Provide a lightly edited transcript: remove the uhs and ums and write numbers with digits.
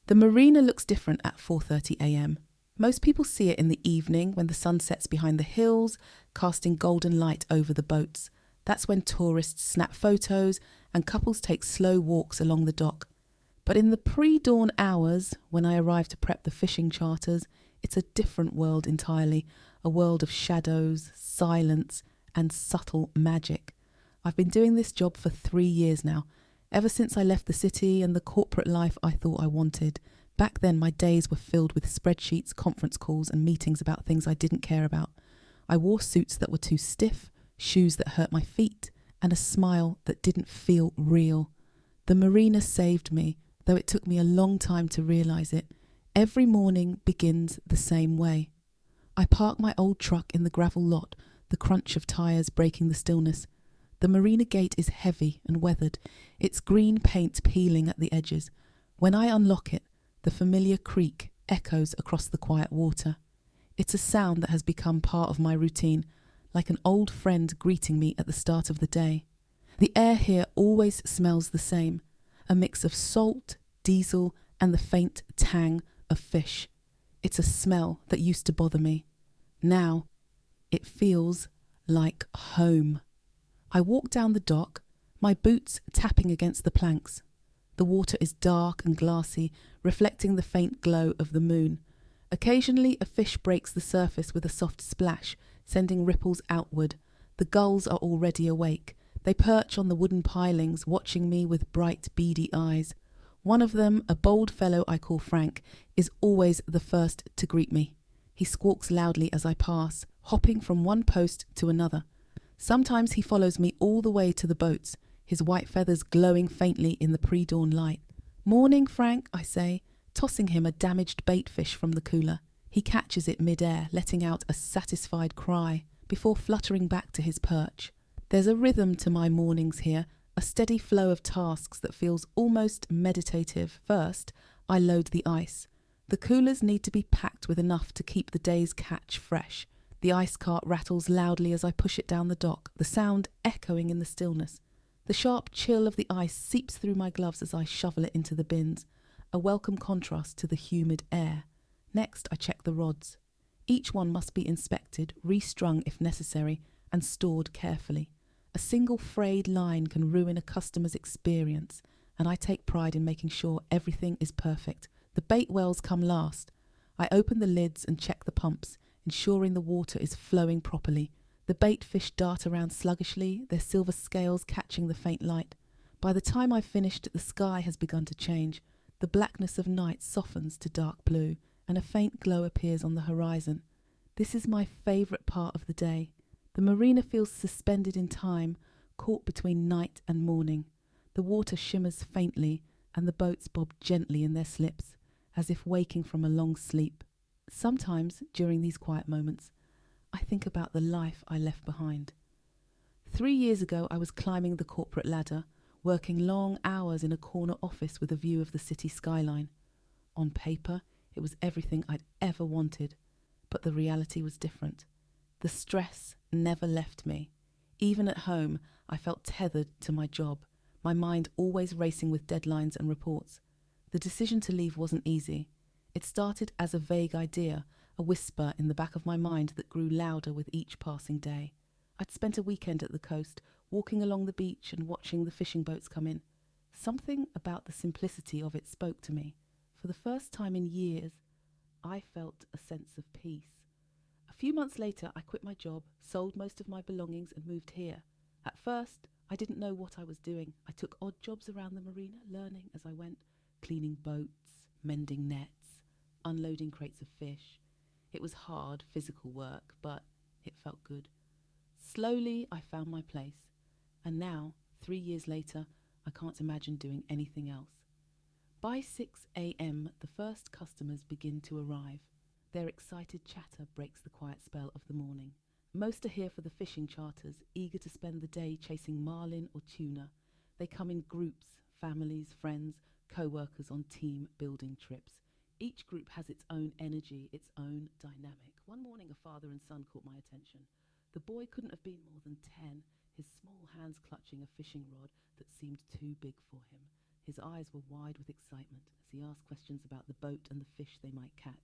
The Marina looks different at 4:30 a.m. Most people see it in the evening when the sun sets behind the hills, casting golden light over the boats. That's when tourists snap photos and couples take slow walks along the dock. But in the pre-dawn hours, when I arrive to prep the fishing charters, it's a different world entirely, a world of shadows, silence, and subtle magic. I've been doing this job for 3 years now, ever since I left the city and the corporate life I thought I wanted. Back then, my days were filled with spreadsheets, conference calls, and meetings about things I didn't care about. I wore suits that were too stiff, shoes that hurt my feet, and a smile that didn't feel real. The Marina saved me, though it took me a long time to realise it. Every morning begins the same way. I park my old truck in the gravel lot, the crunch of tyres breaking the stillness. The Marina gate is heavy and weathered, its green paint peeling at the edges. When I unlock it, the familiar creak echoes across the quiet water. It's a sound that has become part of my routine, like an old friend greeting me at the start of the day. The air here always smells the same, a mix of salt, diesel, and the faint tang of fish. It's a smell that used to bother me. Now, it feels like home. I walk down the dock, my boots tapping against the planks. The water is dark and glassy, reflecting the faint glow of the moon. Occasionally, a fish breaks the surface with a soft splash, sending ripples outward. The gulls are already awake. They perch on the wooden pilings, watching me with bright, beady eyes. One of them, a bold fellow I call Frank, is always the first to greet me. He squawks loudly as I pass, hopping from one post to another. Sometimes he follows me all the way to the boats, his white feathers glowing faintly in the pre-dawn light. "Morning, Frank," I say, tossing him a damaged bait fish from the cooler. He catches it mid-air, letting out a satisfied cry before fluttering back to his perch. There's a rhythm to my mornings here, a steady flow of tasks that feels almost meditative. First, I load the ice. The coolers need to be packed with enough to keep the day's catch fresh. The ice cart rattles loudly as I push it down the dock, the sound echoing in the stillness. The sharp chill of the ice seeps through my gloves as I shovel it into the bins, a welcome contrast to the humid air. Next, I check the rods. Each one must be inspected, restrung if necessary, and stored carefully. A single frayed line can ruin a customer's experience, and I take pride in making sure everything is perfect. The bait wells come last. I open the lids and check the pumps, ensuring the water is flowing properly. The bait fish dart around sluggishly, their silver scales catching the faint light. By the time I've finished, the sky has begun to change. The blackness of night softens to dark blue, and a faint glow appears on the horizon. This is my favourite part of the day. The Marina feels suspended in time, caught between night and morning. The water shimmers faintly, and the boats bob gently in their slips, as if waking from a long sleep. Sometimes, during these quiet moments, I think about the life I left behind. 3 years ago, I was climbing the corporate ladder, working long hours in a corner office with a view of the city skyline. On paper, it was everything I'd ever wanted, but the reality was different. The stress never left me. Even at home, I felt tethered to my job, my mind always racing with deadlines and reports. The decision to leave wasn't easy. It started as a vague idea, a whisper in the back of my mind that grew louder with each passing day. I'd spent a weekend at the coast, walking along the beach and watching the fishing boats come in. Something about the simplicity of it spoke to me. For the first time in years, I felt a sense of peace. A few months later, I quit my job, sold most of my belongings and moved here. At first, I didn't know what I was doing. I took odd jobs around the marina, learning as I went, cleaning boats, mending nets, unloading crates of fish. It was hard, physical work, but it felt good. Slowly, I found my place. And now, 3 years later, I can't imagine doing anything else. By 6 a.m, the first customers begin to arrive. Their excited chatter breaks the quiet spell of the morning. Most are here for the fishing charters, eager to spend the day chasing marlin or tuna. They come in groups, families, friends, co-workers on team building trips. Each group has its own energy, its own dynamic. One morning, a father and son caught my attention. The boy couldn't have been more than 10, his small hands clutching a fishing rod that seemed too big for him. His eyes were wide with excitement as he asked questions about the boat and the fish they might catch.